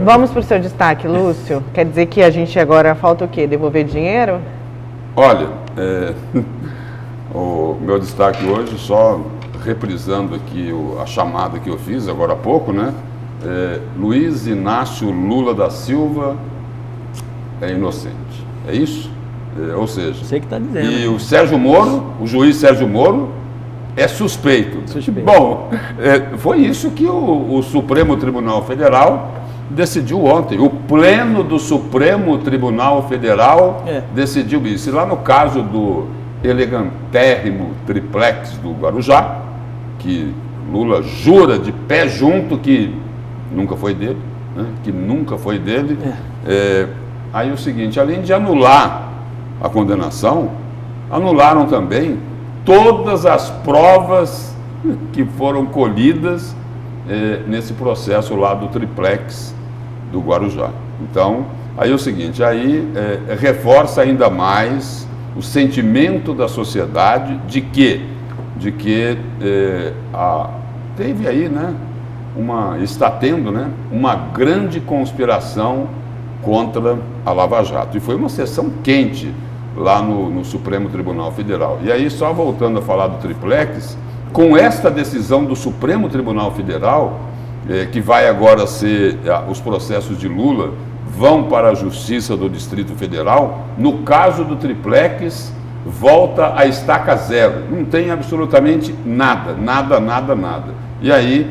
Vamos para o seu destaque, Lúcio. Quer dizer que a gente agora falta o quê? Devolver dinheiro? Olha, o meu destaque hoje, só reprisando aqui a chamada que eu fiz agora há pouco, né? Luiz Inácio Lula da Silva é inocente. É isso? Ou seja, Você que está dizendo. E o Sérgio Moro, o juiz Sérgio Moro, é suspeito. Bom, foi isso que o Supremo Tribunal Federal decidiu ontem. O Pleno do Supremo Tribunal Federal decidiu isso. E lá no caso do elegantérrimo triplex do Guarujá, que Lula jura de pé junto que nunca foi dele, né? Que nunca foi dele. Aí o seguinte, além de anular a condenação, anularam também todas as provas que foram colhidas nesse processo lá do triplex do Guarujá. Então, aí é o seguinte, aí reforça ainda mais o sentimento da sociedade de que teve aí, né, está tendo, né, uma grande conspiração contra a Lava Jato. E foi uma sessão quente lá no Supremo Tribunal Federal. E aí, só voltando a falar do triplex, com esta decisão do Supremo Tribunal Federal, que vai agora ser, os processos de Lula vão para a Justiça do Distrito Federal, no caso do triplex, volta a estaca zero. Não tem absolutamente nada. E aí,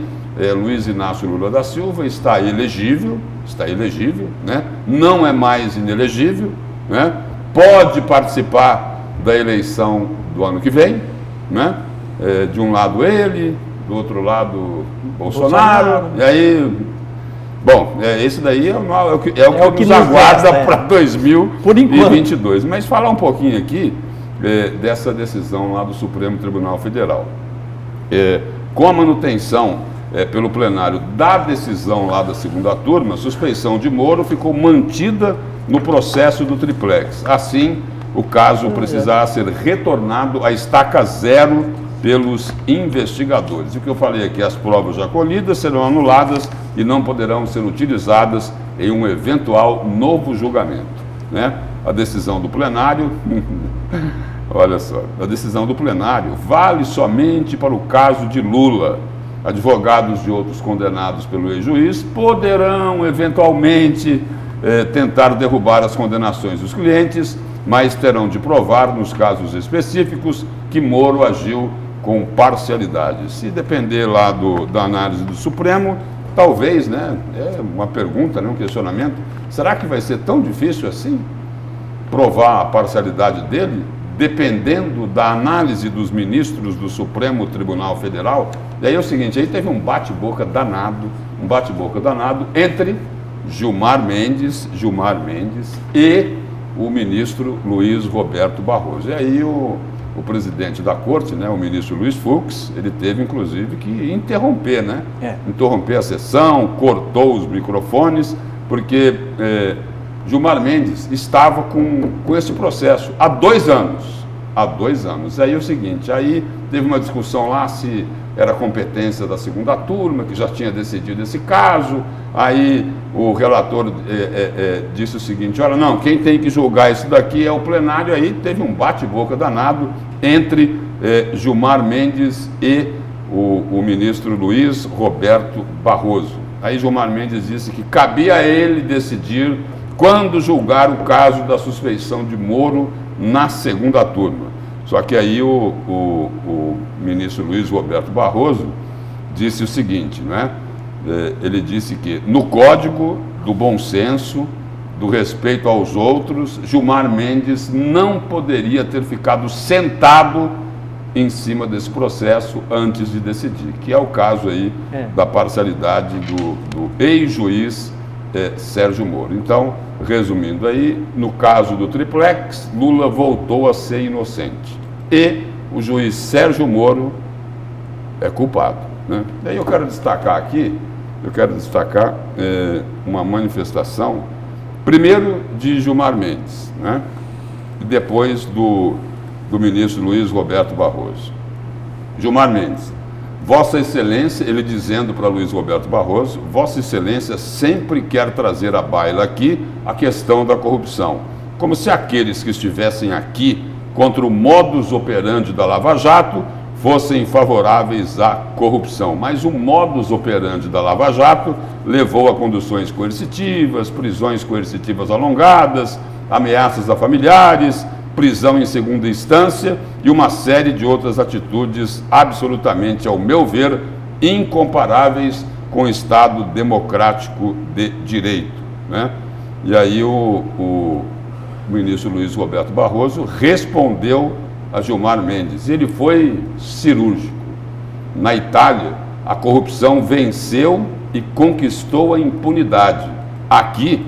Luiz Inácio Lula da Silva está elegível, né? Não é mais inelegível, né? Pode participar da eleição do ano que vem, né? De um lado ele, do outro lado Bolsonaro. E aí, bom, esse daí é o que nos aguarda para 2022. Mas falar um pouquinho aqui dessa decisão lá do Supremo Tribunal Federal. Com a manutenção pelo plenário da decisão lá da segunda turma, a suspeição de Moro ficou mantida no processo do triplex. Assim, o caso precisará ser retornado à estaca zero pelos investigadores. E o que eu falei aqui, as provas já colhidas serão anuladas e não poderão ser utilizadas em um eventual novo julgamento, né? A decisão do plenário, olha só, a decisão do plenário vale somente para o caso de Lula. Advogados de outros condenados pelo ex-juiz poderão, eventualmente, tentar derrubar as condenações dos clientes, mas terão de provar, nos casos específicos, que Moro agiu com parcialidade. Se depender lá da análise do Supremo, talvez, né, é uma pergunta, né, um questionamento, será que vai ser tão difícil assim provar a parcialidade dele, dependendo da análise dos ministros do Supremo Tribunal Federal? E aí é o seguinte, aí teve um bate-boca danado entre Gilmar Mendes e o ministro Luiz Roberto Barroso. E aí o presidente da corte, né, o ministro Luiz Fux, ele teve inclusive que interromper, né? Interromper a sessão, cortou os microfones, porque Gilmar Mendes estava com esse processo há 2 anos. Aí é o seguinte, aí teve uma discussão lá se era competência da segunda turma, que já tinha decidido esse caso. Aí o relator disse o seguinte, olha, não, quem tem que julgar isso daqui é o plenário. Aí teve um bate-boca danado entre Gilmar Mendes e o ministro Luiz Roberto Barroso. Aí Gilmar Mendes disse que cabia a ele decidir quando julgar o caso da suspeição de Moro na segunda turma. Só que aí o ministro Luiz Roberto Barroso disse o seguinte, né? Ele disse que no código do bom senso, do respeito aos outros, Gilmar Mendes não poderia ter ficado sentado em cima desse processo antes de decidir, que é o caso aí da parcialidade do ex-juiz Sérgio Moro. Então, resumindo aí, no caso do triplex, Lula voltou a ser inocente e o juiz Sérgio Moro é culpado, né? Daí eu quero destacar uma manifestação, primeiro de Gilmar Mendes, né? E depois do ministro Luiz Roberto Barroso. Gilmar Mendes Vossa Excelência, ele dizendo para Luiz Roberto Barroso, Vossa Excelência sempre quer trazer à baila aqui a questão da corrupção. Como se aqueles que estivessem aqui contra o modus operandi da Lava Jato fossem favoráveis à corrupção. Mas o modus operandi da Lava Jato levou a conduções coercitivas, prisões coercitivas alongadas, ameaças a familiares, prisão em segunda instância e uma série de outras atitudes absolutamente, ao meu ver, incomparáveis com o Estado democrático de direito, né? E aí o ministro Luiz Roberto Barroso respondeu a Gilmar Mendes. Ele foi cirúrgico. Na Itália, a corrupção venceu e conquistou a impunidade. Aqui,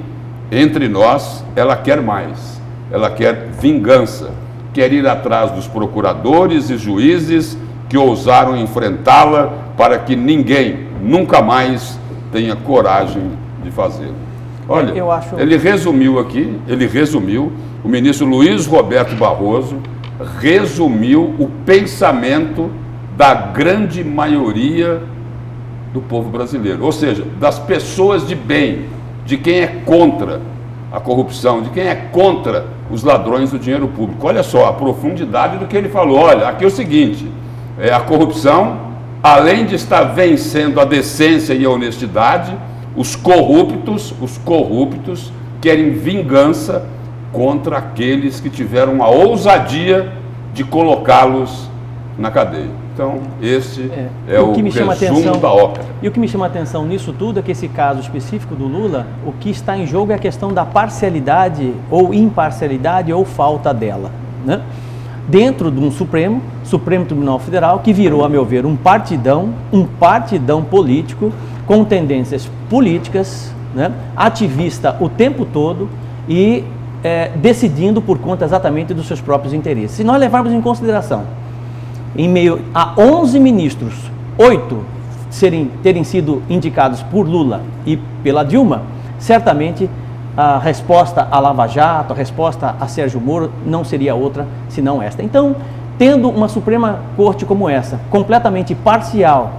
entre nós, ela quer mais. Ela quer vingança, quer ir atrás dos procuradores e juízes que ousaram enfrentá-la para que ninguém, nunca mais, tenha coragem de fazê-lo. Olha, ele resumiu aqui, o ministro Luiz Roberto Barroso resumiu o pensamento da grande maioria do povo brasileiro, ou seja, das pessoas de bem, de quem é contra a corrupção, de quem é contra os ladrões do dinheiro público. Olha só a profundidade do que ele falou. Olha, aqui é o seguinte, a corrupção, além de estar vencendo a decência e a honestidade, os corruptos querem vingança contra aqueles que tiveram a ousadia de colocá-los na cadeia. Então, esse é o resumo da ópera. E o que me chama a atenção nisso tudo é que esse caso específico do Lula, o que está em jogo é a questão da parcialidade ou imparcialidade ou falta dela, né? Dentro de um Supremo Tribunal Federal, que virou, a meu ver, um partidão político com tendências políticas, né? Ativista o tempo todo e decidindo por conta exatamente dos seus próprios interesses. Se nós levarmos em consideração, em meio a 11 ministros, 8 terem sido indicados por Lula e pela Dilma, certamente a resposta à Lava Jato, a resposta a Sérgio Moro não seria outra senão esta. Então, tendo uma Suprema Corte como essa, completamente parcial,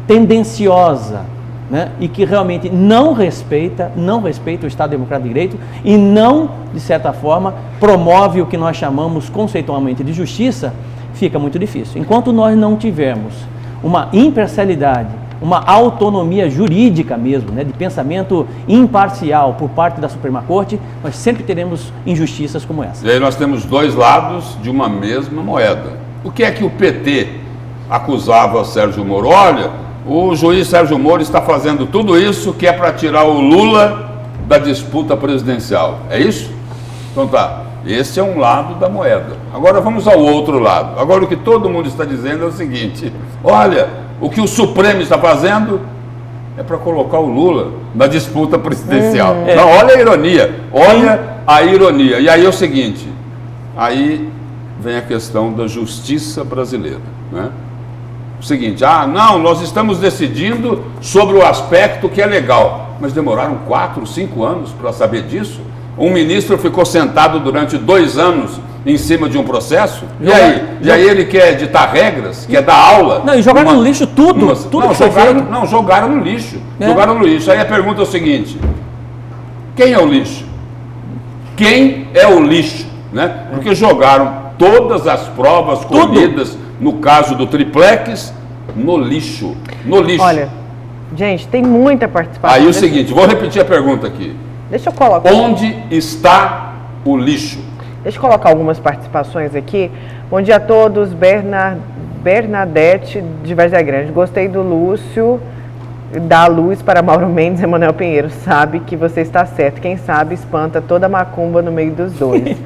tendenciosa, né, e que realmente não respeita o Estado Democrático de Direito e não, de certa forma, promove o que nós chamamos conceitualmente de justiça, fica muito difícil. Enquanto nós não tivermos uma imparcialidade, uma autonomia jurídica mesmo, né, de pensamento imparcial por parte da Suprema Corte, nós sempre teremos injustiças como essa. E aí nós temos dois lados de uma mesma moeda. O que é que o PT acusava Sérgio Moro? Olha, o juiz Sérgio Moro está fazendo tudo isso que é para tirar o Lula da disputa presidencial. É isso? Então tá. Esse é um lado da moeda. Agora vamos ao outro lado. Agora o que todo mundo está dizendo é o seguinte: olha, o que o Supremo está fazendo é para colocar o Lula na disputa presidencial. Não, olha a ironia, a ironia. E aí é o seguinte, aí vem a questão da justiça brasileira, né? O seguinte, não, nós estamos decidindo sobre o aspecto que é legal, mas demoraram 4, 5 anos para saber disso? Um ministro ficou sentado durante 2 anos em cima de um processo? E aí ele quer ditar regras, quer dar aula? Não, e jogaram no lixo tudo. Jogaram no lixo. Jogaram no lixo. Aí a pergunta é o seguinte: quem é o lixo? Quem é o lixo? Né? Porque jogaram todas as provas colhidas, no caso do triplex, no lixo. No lixo. Olha, gente, tem muita participação. Aí o seguinte, vou repetir a pergunta aqui. Deixa eu colocar. Onde está o lixo? Deixa eu colocar algumas participações aqui. Bom dia a todos. Bernadette de Várzea Grande. Gostei do Lúcio, dá luz para Mauro Mendes e Emanuel Pinheiro. Sabe que você está certo. Quem sabe espanta toda a macumba no meio dos dois.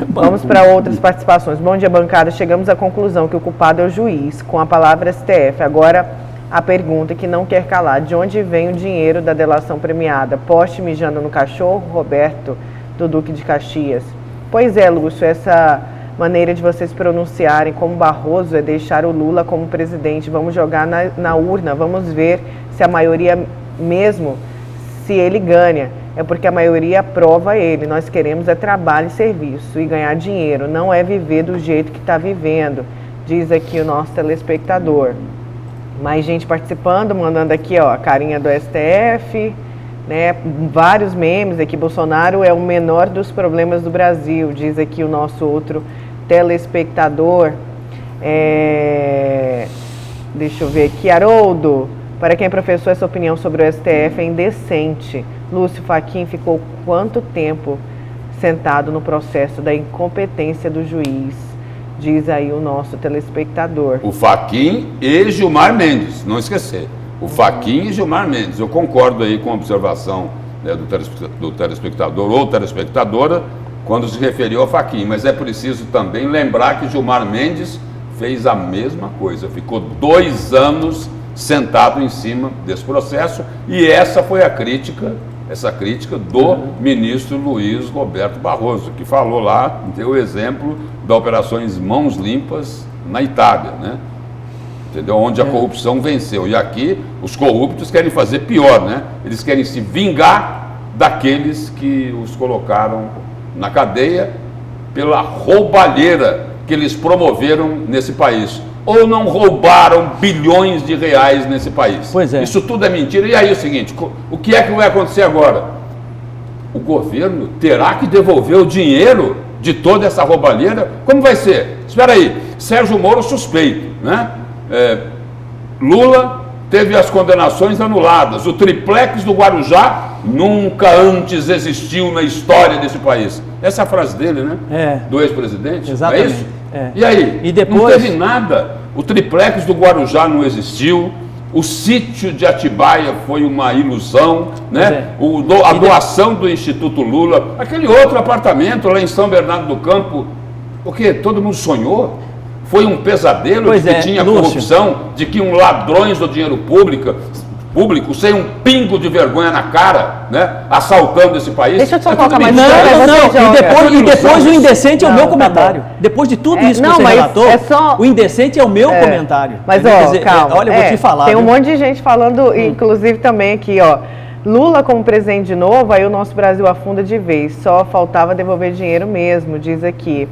Vamos para outras participações. Bom dia, bancada. Chegamos à conclusão que o culpado é o juiz, com a palavra STF. Agora, a pergunta que não quer calar: de onde vem o dinheiro da delação premiada? Poste mijando no cachorro, Roberto, do Duque de Caxias. Pois é, Lúcio, essa maneira de vocês pronunciarem como Barroso é deixar o Lula como presidente. Vamos jogar na urna, vamos ver se a maioria mesmo, se ele ganha. É porque a maioria aprova ele. Nós queremos é trabalho e serviço e ganhar dinheiro, não é viver do jeito que está vivendo, diz aqui o nosso telespectador. Mais gente participando, mandando aqui, ó, a carinha do STF, né? Vários memes aqui. Bolsonaro é o menor dos problemas do Brasil, diz aqui o nosso outro telespectador. Deixa eu ver aqui, Haroldo. Para quem é professor, essa opinião sobre o STF é indecente. Lúcio Fachin ficou quanto tempo sentado no processo da incompetência do juiz? Diz aí o nosso telespectador. O Fachin e Gilmar Mendes, não esquecer. O Fachin e Gilmar Mendes. Eu concordo aí com a observação, né, do telespectador ou telespectadora quando se referiu ao Fachin, mas é preciso também lembrar que Gilmar Mendes fez a mesma coisa. Ficou 2 anos sentado em cima desse processo, e essa foi a crítica, do ministro Luiz Roberto Barroso, que falou lá, deu o exemplo da Operações Mãos Limpas na Itália, né? Entendeu? Onde a corrupção venceu. E aqui os corruptos querem fazer pior, né? Eles querem se vingar daqueles que os colocaram na cadeia pela roubalheira que eles promoveram nesse país. Ou não roubaram bilhões de reais nesse país. Pois é. Isso tudo é mentira. E aí é o seguinte, o que é que vai acontecer agora? O governo terá que devolver o dinheiro de toda essa roubalheira? Como vai ser? Espera aí, Sérgio Moro suspeito, né? Lula teve as condenações anuladas. O triplex do Guarujá nunca antes existiu na história desse país. Essa é a frase dele, né? Do ex-presidente. Exatamente. É isso? E aí? E depois... Não teve nada. O triplex do Guarujá não existiu. O sítio de Atibaia foi uma ilusão, né? A doação do Instituto Lula. Aquele outro apartamento lá em São Bernardo do Campo, o quê? Todo mundo sonhou? Foi um pesadelo de que tinha corrupção, de que ladrões do dinheiro público, sem um pingo de vergonha na cara, né? Assaltando esse país. Deixa eu só colocar mais E depois o indecente é o meu comentário. Depois de tudo isso que você relatou, o indecente é o meu comentário. Mas, ó, calma. Olha, eu vou te falar. Tem um monte de gente falando, inclusive também aqui, ó. Lula como presidente de novo, aí o nosso Brasil afunda de vez. Só faltava devolver dinheiro mesmo, diz aqui.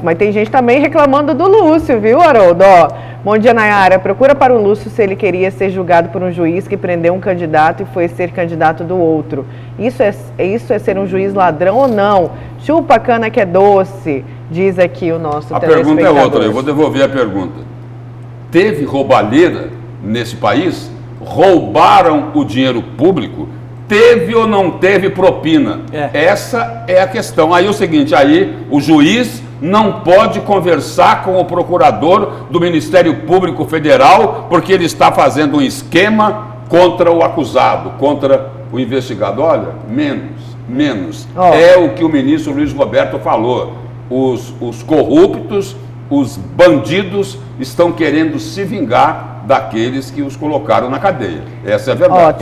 Mas tem gente também reclamando do Lúcio, viu, Haroldo? Ó, bom dia, Nayara. Procura para o Lúcio se ele queria ser julgado por um juiz que prendeu um candidato e foi ser candidato do outro. Isso é ser um juiz ladrão ou não? Chupa a cana que é doce, diz aqui o nosso telespectador. A pergunta é outra, eu vou devolver a pergunta. Teve roubalheira nesse país? Roubaram o dinheiro público? Teve ou não teve propina? Essa é a questão. Aí é o seguinte, aí o juiz não pode conversar com o procurador do Ministério Público Federal porque ele está fazendo um esquema contra o acusado, contra o investigado. Olha, menos. É o que o ministro Luiz Roberto falou. Os corruptos, os bandidos estão querendo se vingar daqueles que os colocaram na cadeia. Essa é a verdade.